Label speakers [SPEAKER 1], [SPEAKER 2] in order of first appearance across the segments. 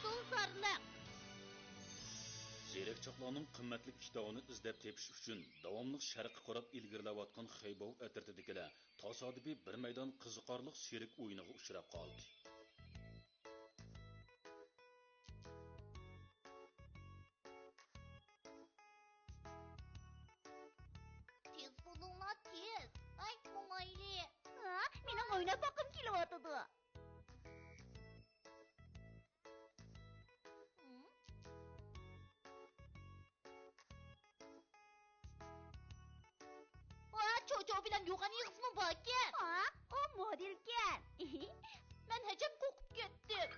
[SPEAKER 1] Mahsulsarlıq.
[SPEAKER 2] Zerekçoqlarning qimmatli kitobini izlab tepish uchun davomli sharqqa qarab ilgirlayotgan Xeybov atritidagilar tasodifiy bir maydon qiziqarli serik o'yiniga uchrab qoldi.
[SPEAKER 1] Tez bulunlar tez. Ay ko'ngayli. Mening o'ynab boqim kelyotidi. Çocuğu bilen yoğan yığısmı bakken? O modelken. Ben hecem kokup gittim.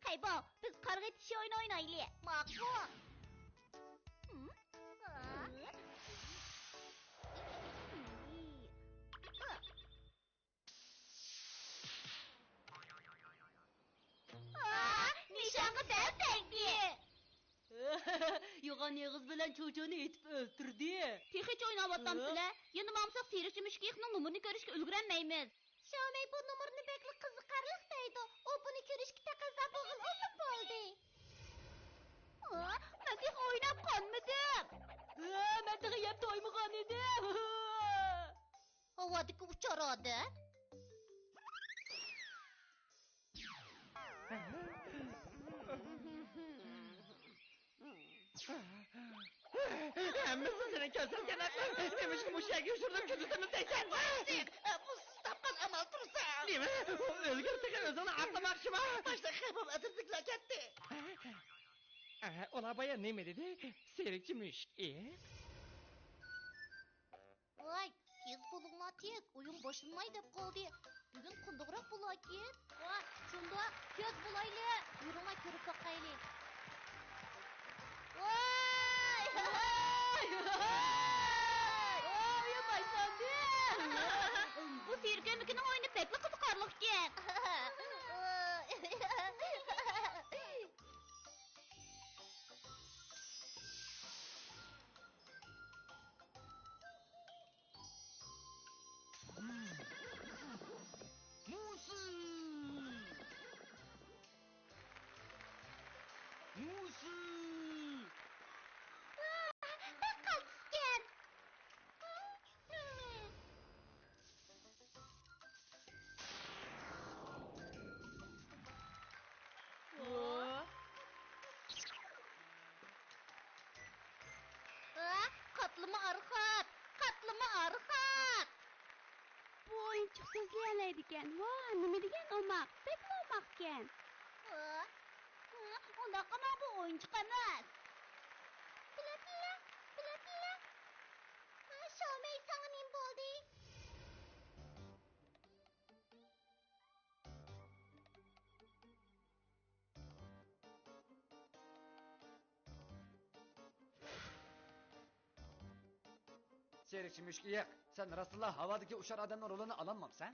[SPEAKER 1] Haybo, biz qarg'a tishi o'yin o'ynaylik. Ma'qul. Nişanı dertekli.
[SPEAKER 3] Yoğan yağız bilen çocuğunu etip öldürdü.
[SPEAKER 1] Hiç oynavattamsızlar. Yeni mamsaq serikçi müşkiyikning numarini ko'rishga ulgurmaymiz. Şamay bu numarini bekli qiziqarliq deydi. O buni ko'rishga taqozo bo'lgan o'lim bo'ldi. Men hiç o'ynab qolmadim.
[SPEAKER 3] Ben de yep doymagan edim.
[SPEAKER 1] Havadagi uchar odam.
[SPEAKER 4] Hammasi seni ko'rsatgan aqlim. Demiş ki mushaga ushurdim ko'rsatamiz deysan. Bu tapqan amal tursa. Nima? O'lgirtigan o'zini aqlamoqchimi? Boshda Xeybov atritiga ketdi. Ola baya nima dedi? Serikchi mushkik.
[SPEAKER 1] Vay, tez bulunma tez. Oyun başlanmay deb qoldi. Bugun qundoqroq bo'lakin. Vay, shunda tez bo'layli. Yurma ko'rib boqayli. Vay! Oy, başlandı. Bu sirkemikinin oyunu pek qiziqarliq ekan. Qatlama arxat.
[SPEAKER 5] Bu oyunchiq so'zlayolmaydi ekan. Voy, nima degan omaq? Bekla omaq ekan.
[SPEAKER 1] Unaqa bu o'yinchiq emas. Pila. Shomay sana nim bo'ldi?
[SPEAKER 4] Serikchi mushkik, sen rostla havadagi ushar odamning rolini ololmabsan?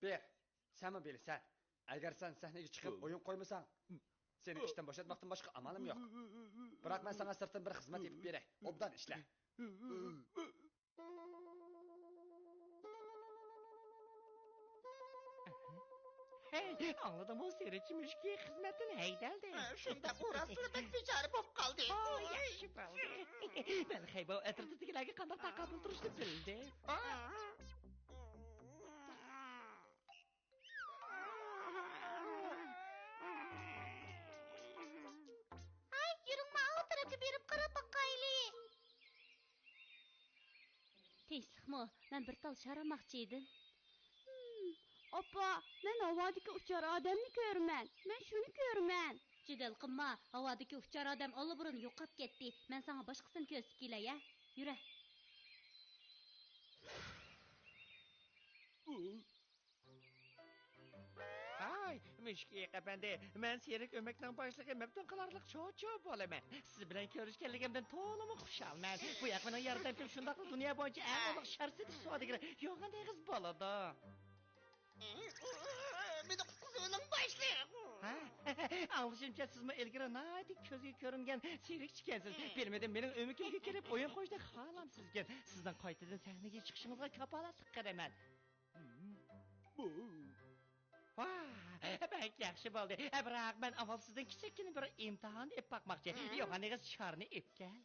[SPEAKER 4] Ber, sen mi bilirsen? Eğer sen sahneye çıkıp oyun koymasan, seni işten boşaltmaktan başka amalım yok. Bırak ben sana sırtın bir hizmet yapıp berey. Obdan işle.
[SPEAKER 6] Hey, anladım o serikçiymiş ki hizmetin heydeldi.
[SPEAKER 4] Şunda burası pek beceri bop kaldı.
[SPEAKER 6] Yaxşı bo'ldi. Ben Xeybov atritidagilarga qanday taqabul turishni bildim.
[SPEAKER 1] Ay, yürüng ma'u tarafga berib qarab boqayli.
[SPEAKER 5] Tinchlikmi? Men bir tal sharamoqchi edim. Opa, men havadagi uchar odamni ko'raman. Men shuni ko'raman.
[SPEAKER 3] Jidal qilma, havadagi uchar odam allaburun yo'qolib ketdi. Men sana boshqasini ko'rsatib kelay, ya. Yura.
[SPEAKER 6] Voy, müşkiyek efendi. Ben seyrek ömekten başlığı meptun kılarlık çok olaman. Siz bilen görüşkenligimden to'liq xushalman. Bu yak mening yordamchim shundaqli dunyo bo'yicha eng ulug' sharsiz savdogar yo'g'anday qiz bolada.
[SPEAKER 7] Meni qutquzuning boshliq.
[SPEAKER 6] Ha? Anlashimcha sizmi ilgari nati ko'zga ko'ringan serikchi ekansiz. Bilmadim mening o'mikimga kelib o'yin qo'yishdan xohlamsizgan. Sizdan qaytadan sahnaga chiqishingizga kapolatlik qilaman. Bak yaxshi bo'ldi. Biroq men avval sizdan kichikgina bir imtihon ep bakmoqchi. Yo'g'anligingiz sharni epgan.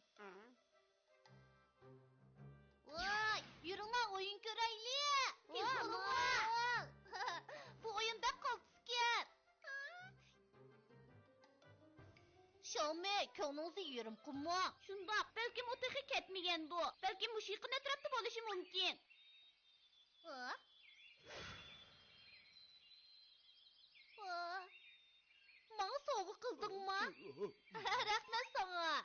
[SPEAKER 1] Voy, yürünglar oyun göreyli. Yürünglar. Bu oyun bek kaltısker. Şalme, konunuzu yiyorum kuma. Şundak, belki o tıkı ketmegen bu. Belki muşiqin etrafta bolışı mümkün. Bana soğuk kıldın mı? Rahmet sana.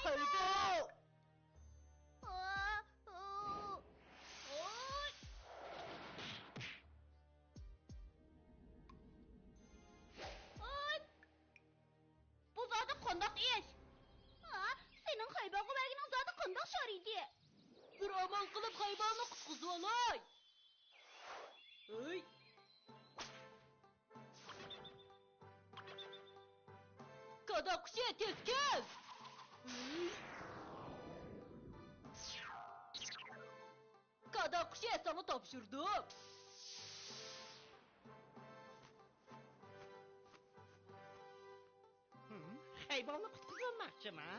[SPEAKER 1] Haybo! Bu zaten kondak iş. Senin haybağı verginin zaten kondak şarıydı. Bir amal kılıp haybağını kutkuzu olay. Hey. Kadakşe tezkez. Kadakşe sana tapşırdım.
[SPEAKER 6] Hayvonni qutqizmoqchimi?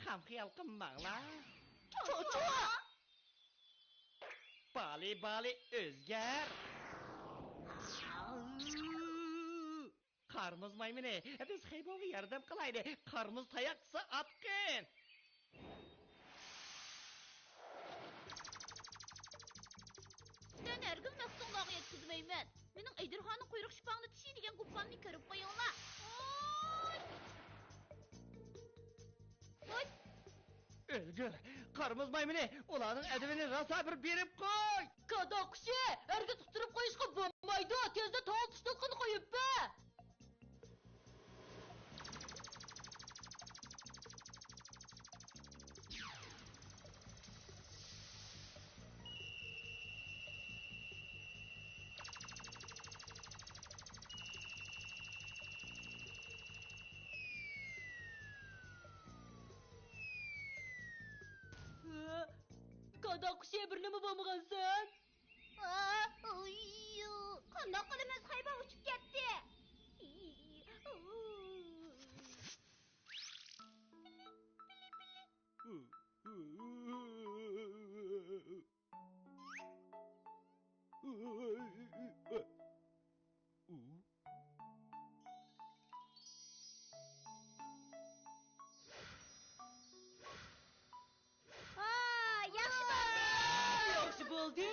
[SPEAKER 6] Ham xiyol qilmanglar.
[SPEAKER 1] Çocuğa.
[SPEAKER 6] Bali o'zgar. Qarmuz maymuni, biz hayvonga yordam qilaylik. Qarmuz tayoqsa otqin.
[SPEAKER 1] Sen ergin maqsonlarga yetkizmeymen. Mening Aydirxonning quyruq shipangni tishiydigan gupamni ko'rib qo'yinglar. Voy.
[SPEAKER 6] O'lgur, qarmuz maymuni, ularning adabini rosa bir berib qo'y.
[SPEAKER 1] Kadakşe, erga tutturib qo'yishga bo'lmaydi. Tezda tol tushliqini qo'yib-ba. Kadakşe bir nima bo'lmagansan? Qandoq qilib emas hayba uchib ketdi. Yaxshi bo'ldi.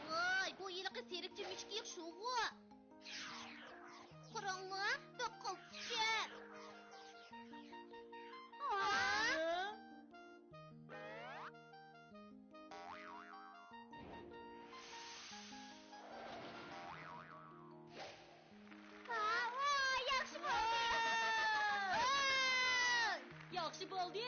[SPEAKER 1] Voy, bu yilqi serikchi mishkiq shu-ku. Qarangmi? To'qqil tushgan. Yaxshi bo'ldi.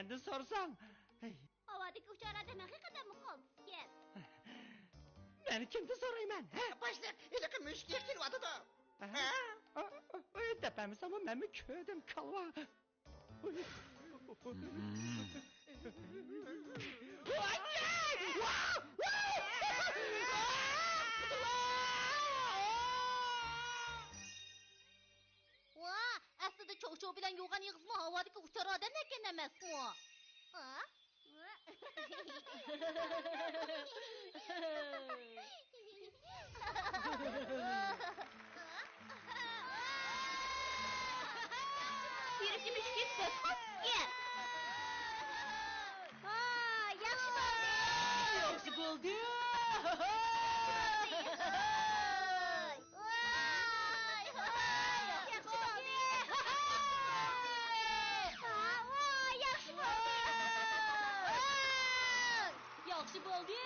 [SPEAKER 6] Menden sorsan.
[SPEAKER 1] Havadaki uçar adam hakikaten mi kaldı? Gel.
[SPEAKER 6] Beni kimden sorayım ben? He?
[SPEAKER 7] Başlık, ilaki müşkiye kelvadı da.
[SPEAKER 6] Ha? Tepemiz ama ben mi köydüm kalva?
[SPEAKER 1] Vaa, aslında çoğu bilen yoğan yığız mı? Havadaki uçar adam eken emez mi? Ha? Sirişi müşkik defol gel.
[SPEAKER 3] Ha, yaxshi bo'ldi.
[SPEAKER 6] Yaxshi bo'ldi.
[SPEAKER 3] Yaxshi bo'ldi.